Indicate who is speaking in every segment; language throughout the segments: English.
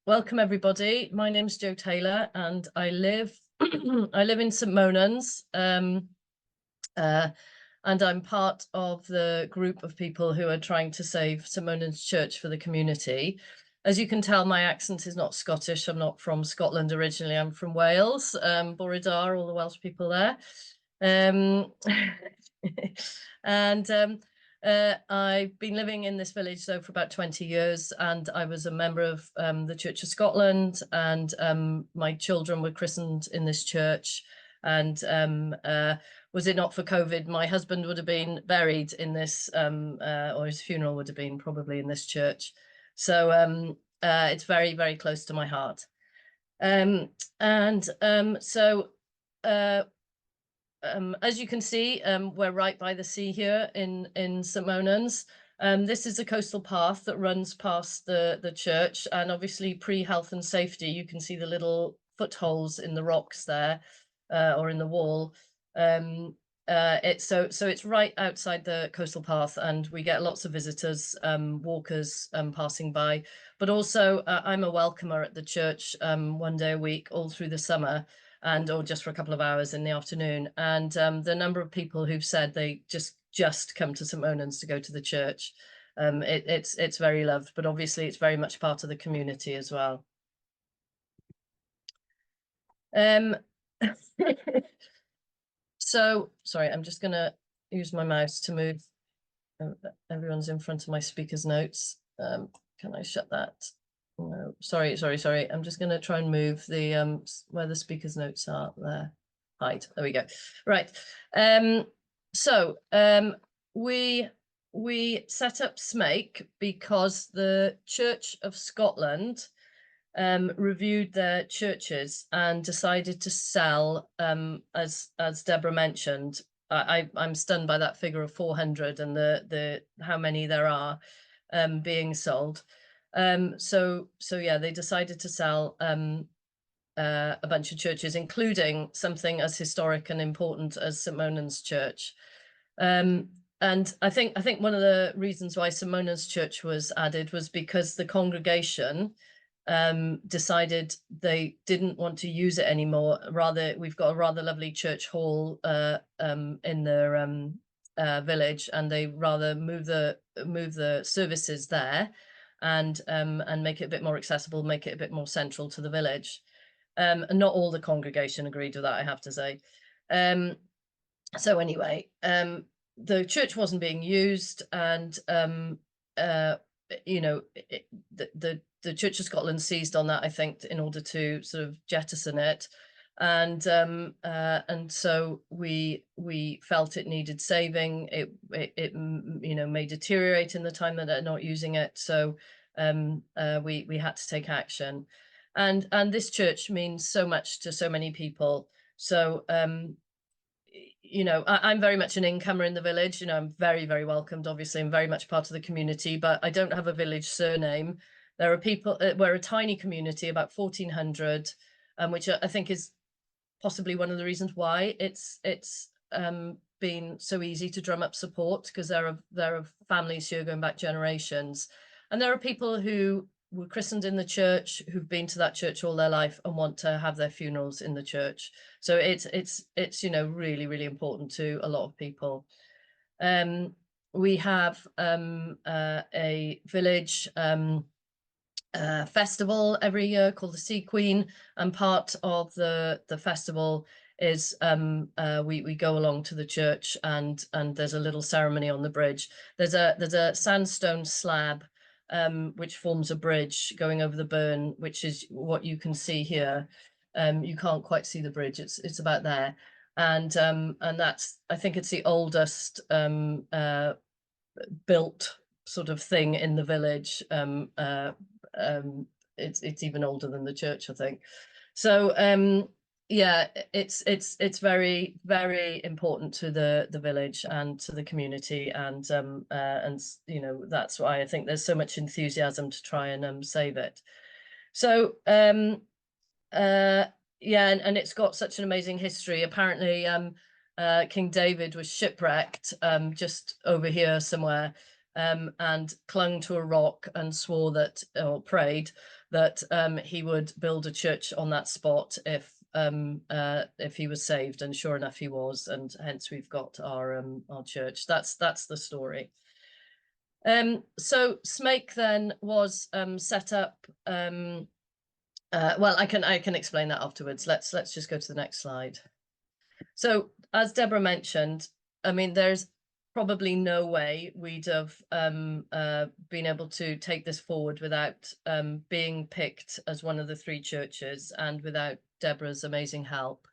Speaker 1: Welcome everybody. My name's Jo Taylor and I live I live in St Monans, and I'm part of the group of people who are trying to save St Monans Church for the community. As you can tell, my accent is not Scottish. I'm not from Scotland originally. I'm from Wales, Borodar, all the Welsh people there. And I've been living in this village though for about 20 years, and I was a member of the Church of Scotland, and my children were christened in this church. And was it not for COVID, my husband would have been buried in this, or his funeral would have been probably in this church. So it's very, very close to my heart. As you can see, we're right by the sea here in St Monans. This is a coastal path that runs past the church, and obviously pre-health and safety, you can see the little footholes in the rocks there, or in the wall. It's right outside the coastal path, and we get lots of visitors, walkers passing by. But also, I'm a welcomer at the church 1 day a week all through the summer, or just for a couple of hours in the afternoon. And the number of people who've said they just come to St Monans to go to the church, it's very loved, but obviously it's very much part of the community as well. So, sorry, I'm just going to use my mouse to move. Everyone's in front of my speaker's notes. Can I shut that? No, sorry. I'm just going to try and move the where the speaker's notes are there. Hide. There we go. Right. We set up SMAKE because the Church of Scotland reviewed their churches and decided to sell, as Deborah mentioned. I'm stunned by that figure of 400 and the how many there are being sold. So yeah, they decided to sell a bunch of churches, including something as historic and important as St Monans Church. And I think one of the reasons why St Monans Church was added was because the congregation decided they didn't want to use it anymore. Rather, we've got a rather lovely church hall in their village, and they rather move the services there and make it a bit more accessible, make it a bit more central to the village. And not all the congregation agreed with that, I have to say. So anyway, the church wasn't being used, and you know, the Church of Scotland seized on that, I think, in order to sort of jettison it. And so we felt it needed saving. It you know, may deteriorate in the time that they're not using it. So we had to take action. And this church means so much to so many people. So you know, I'm very much an incomer in the village. You know, I'm very, very welcomed. Obviously, I'm very much part of the community, but I don't have a village surname. There are people, we're a tiny community, about 1,400, which I think is possibly one of the reasons why it's been so easy to drum up support, because there are families here going back generations, and there are people who were christened in the church who've been to that church all their life and want to have their funerals in the church. So it's you know, really, really important to a lot of people. We have a village festival every year called the Sea Queen, and part of the festival is we go along to the church, and there's a little ceremony on the bridge. There's a sandstone slab which forms a bridge going over the burn, which is what you can see here. You can't quite see the bridge, it's about there. And that's, I think it's the oldest built sort of thing in the village. It's even older than the church, I think. So yeah, it's very, very important to the village and to the community, and you know, that's why I think there's so much enthusiasm to try and save it. So yeah, and it's got such an amazing history. Apparently King David was shipwrecked just over here somewhere, and clung to a rock and swore that, or prayed that he would build a church on that spot if he was saved, and sure enough he was, and hence we've got our church. That's the story. So SMAKE then was set up. Well, I can explain that afterwards. Let's just go to the next slide. So as Deborah mentioned, I mean, there's probably no way we'd have been able to take this forward without being picked as one of the 3 churches, and without Deborah's amazing help.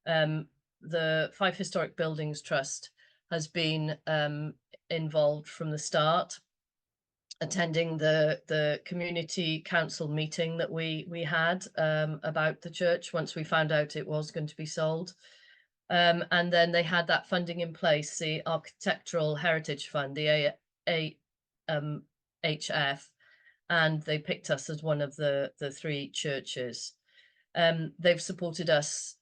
Speaker 1: The Fife Historic Buildings Trust has been involved from the start, attending the community council meeting that we had about the church once we found out it was going to be sold. And then they had that funding in place, the Architectural Heritage Fund, the AHF, and they picked us as one of the 3 churches. They've supported us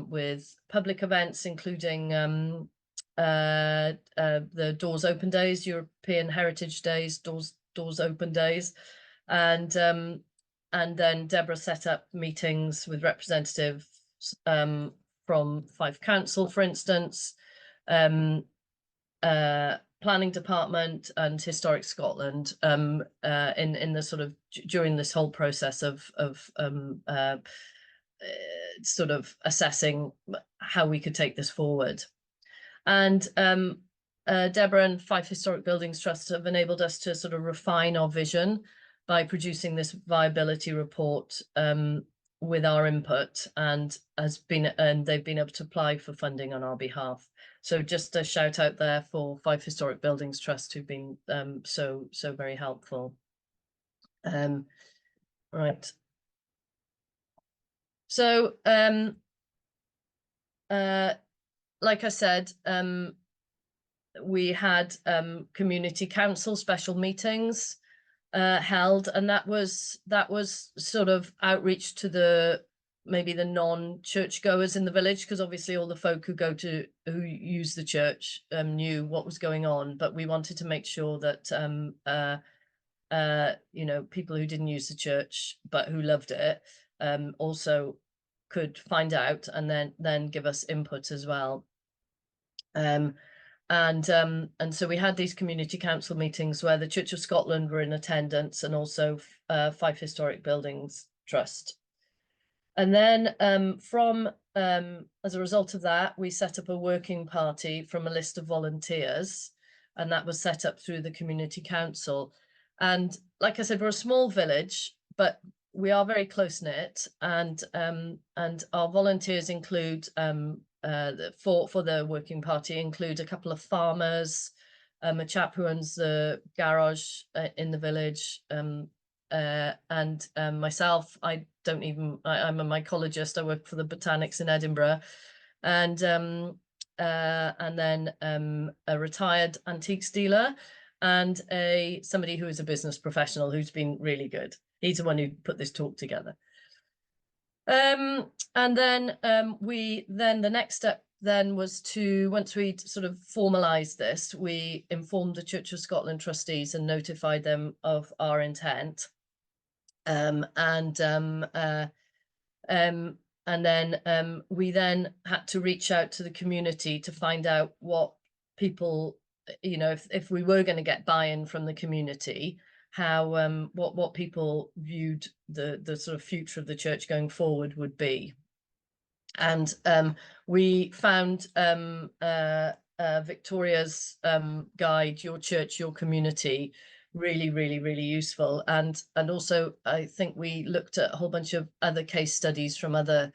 Speaker 1: with public events, including the Doors Open Days, European Heritage Days, Doors Open Days, and then Deborah set up meetings with representatives from Fife Council, for instance, Planning Department and Historic Scotland, in the sort of during this whole process of sort of assessing how we could take this forward. And Deborah and Fife Historic Buildings Trust have enabled us to sort of refine our vision by producing this viability report with our input, and they've been able to apply for funding on our behalf. So just a shout out there for Fife Historic Buildings Trust, who've been so very helpful. Right. So like I said, we had community council special meetings held, and that was sort of outreach to maybe the non-church goers in the village, because obviously all the folk who use the church knew what was going on, but we wanted to make sure that you know, people who didn't use the church but who loved it also could find out and then give us input as well. And so we had these community council meetings where the Church of Scotland were in attendance, and also Fife Historic Buildings Trust. And then as a result of that, we set up a working party from a list of volunteers, and that was set up through the community council. And like I said, we're a small village, but we are very close-knit, and our volunteers include for the working party include a couple of farmers, a chap who owns the garage in the village, and myself. I'm a mycologist. I work for the Botanics in Edinburgh, and then a retired antiques dealer, and somebody who is a business professional who's been really good. He's the one who put this talk together. And then the next step then was to, once we'd sort of formalized this, we informed the Church of Scotland trustees and notified them of our intent. And then we then had to reach out to the community to find out what people, you know, if we were going to get buy-in from the community, how what people viewed the sort of future of the church going forward would be. And we found Victoria's guide, Your Church, Your Community, really useful, and also I think we looked at a whole bunch of other case studies from other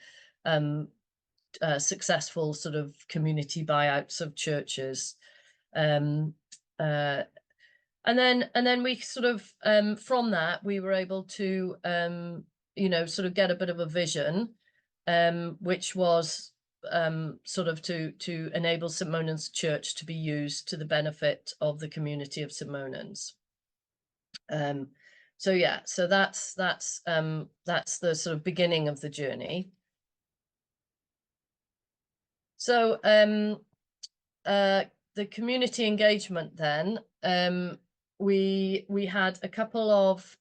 Speaker 1: successful sort of community buyouts of churches. And then we sort of from that we were able to you know, sort of get a bit of a vision, which was sort of to enable St Monans Church to be used to the benefit of the community of St Monans. So yeah, so that's the sort of beginning of the journey. So the community engagement then, we had a couple of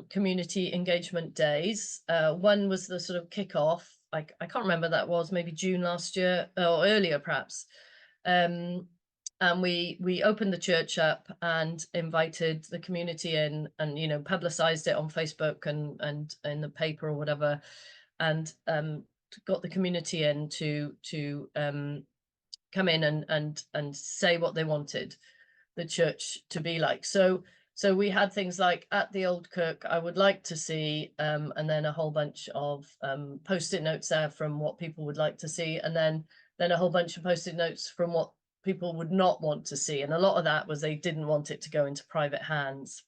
Speaker 1: community engagement days. One was the sort of kickoff. I can't remember that was maybe June last year or earlier perhaps. And we opened the church up and invited the community in, and publicized it on Facebook and in the paper or whatever, and got the community in to come in and say what they wanted the church to be like. So we had things like, at the old Kirk, I would like to see, and then a whole bunch of post-it notes there from what people would like to see, and then a whole bunch of post-it notes from what people would not want to see. And a lot of that was they didn't want it to go into private hands.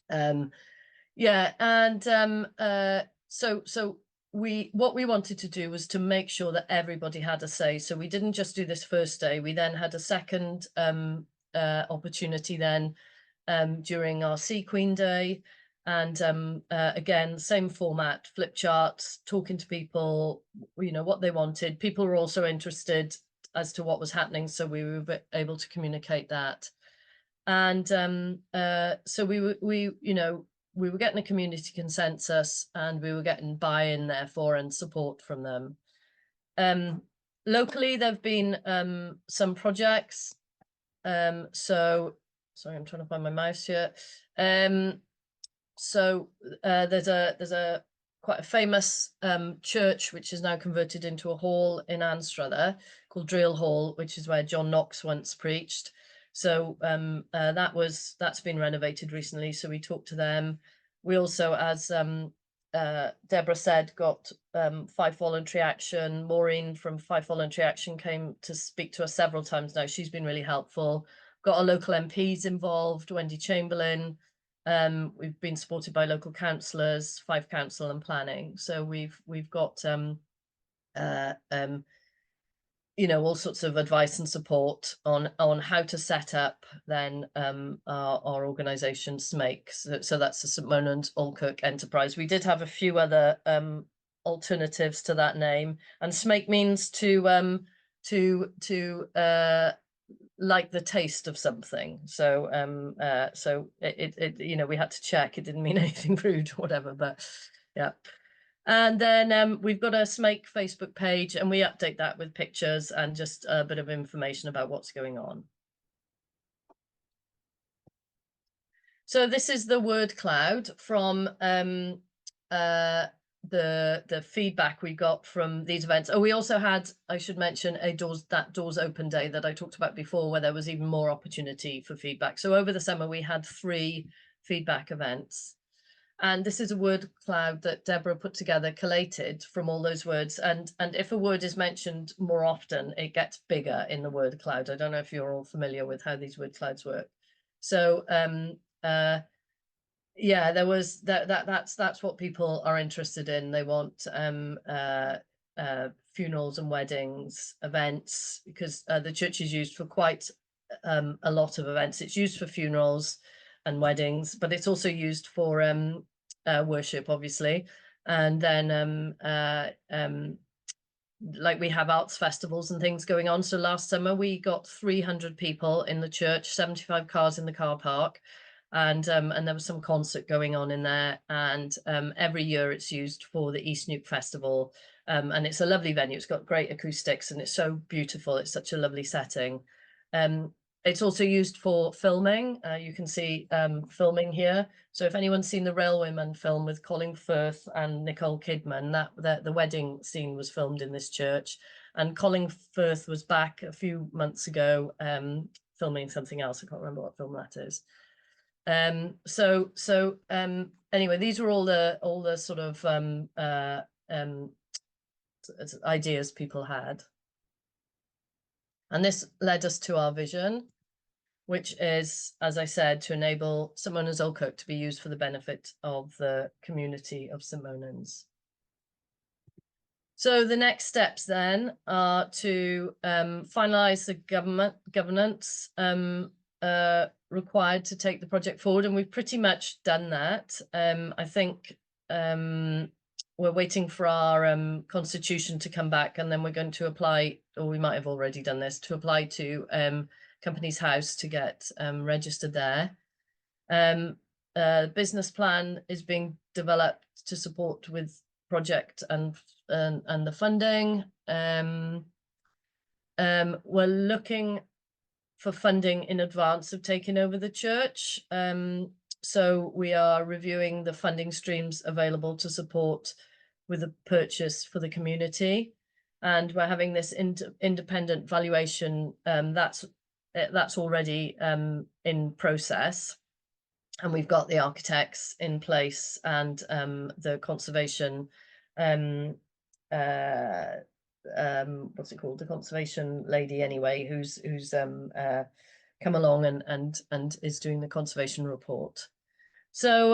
Speaker 1: Yeah, and so what we wanted to do was to make sure that everybody had a say. So we didn't just do this first day. We then had a second opportunity then during our Sea Queen Day, and again, same format, flip charts, talking to people, what they wanted. People were also interested as to what was happening, so we were able to communicate that. And so we were getting a community consensus, and we were getting buy-in therefore and support from them. Locally, there have been some projects. So sorry, I'm trying to find my mouse here. So there's a quite a famous church which is now converted into a hall in Anstruther called Drill Hall, which is where John Knox once preached. So that's been renovated recently, so we talked to them. We also, as Deborah said, got Fife Voluntary Action. Maureen from Fife Voluntary Action came to speak to us several times now. She's been really helpful. Got our local MPs involved, Wendy Chamberlain. We've been supported by local councillors, Fife Council and Planning. So we've got all sorts of advice and support on how to set up then our organisation SMAKE. So that's the St Monans Auld Kirk Enterprise. We did have a few other alternatives to that name, and SMAKE means to like the taste of something. So so it we had to check it didn't mean anything rude or whatever, but yeah. And then we've got a SMAKE Facebook page, and we update that with pictures and just a bit of information about what's going on. So this is the word cloud from the feedback we got from these events. Oh, we also had, I should mention, that Doors Open Day that I talked about before, where there was even more opportunity for feedback. So over the summer, we had 3 feedback events. And this is a word cloud that Deborah put together, collated from all those words. And if a word is mentioned more often, it gets bigger in the word cloud. I don't know if you're all familiar with how these word clouds work. So yeah, there was that's what people are interested in. They want funerals and weddings, events, because the church is used for quite a lot of events. It's used for funerals and weddings, but it's also used for worship, obviously. And then like we have arts festivals and things going on. So last summer we got 300 people in the church, 75 cars in the car park, and there was some concert going on in there. And every year it's used for the East Nuke Festival, and it's a lovely venue. It's got great acoustics and it's so beautiful. It's such a lovely setting. It's also used for filming. You can see filming here. So if anyone's seen the Railwayman film with Colin Firth and Nicole Kidman, the wedding scene was filmed in this church. And Colin Firth was back a few months ago filming something else. I can't remember what film that is. Anyway, these were all the sort of ideas people had. And this led us to our vision, which is, as I said, to enable St Monans Auld Kirk to be used for the benefit of the community of St Monans. So the next steps then are to finalise the governance required to take the project forward, and we've pretty much done that. I think we're waiting for our constitution to come back, and then we're going to apply, or we might have already done this, to apply to Companies House to get registered there. Business plan is being developed to support with project and the funding. We're looking for funding in advance of taking over the church. So we are reviewing the funding streams available to support with a purchase for the community. And we're having this independent valuation that's already in process. And we've got the architects in place and the conservation what's it called, the conservation lady anyway, who's come along and is doing the conservation report. So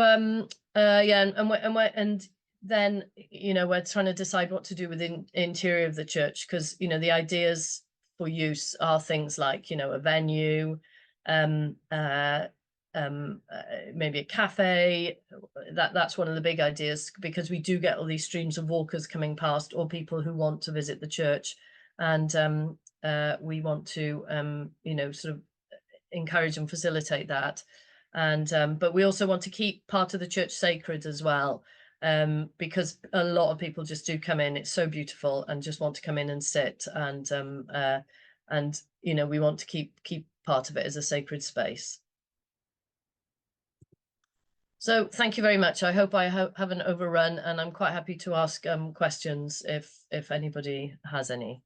Speaker 1: yeah, and then, you know, we're trying to decide what to do with the interior of the church, because, you know, the ideas for use are things like, you know, a venue, maybe a cafe. That's one of the big ideas, because we do get all these streams of walkers coming past, or people who want to visit the church, and we want to you know, sort of encourage and facilitate that. And but we also want to keep part of the church sacred as well, because a lot of people just do come in, it's so beautiful, and just want to come in and sit, and you know, we want to keep part of it as a sacred space. So thank you very much. I hope I haven't overrun, and I'm quite happy to ask questions if anybody has any.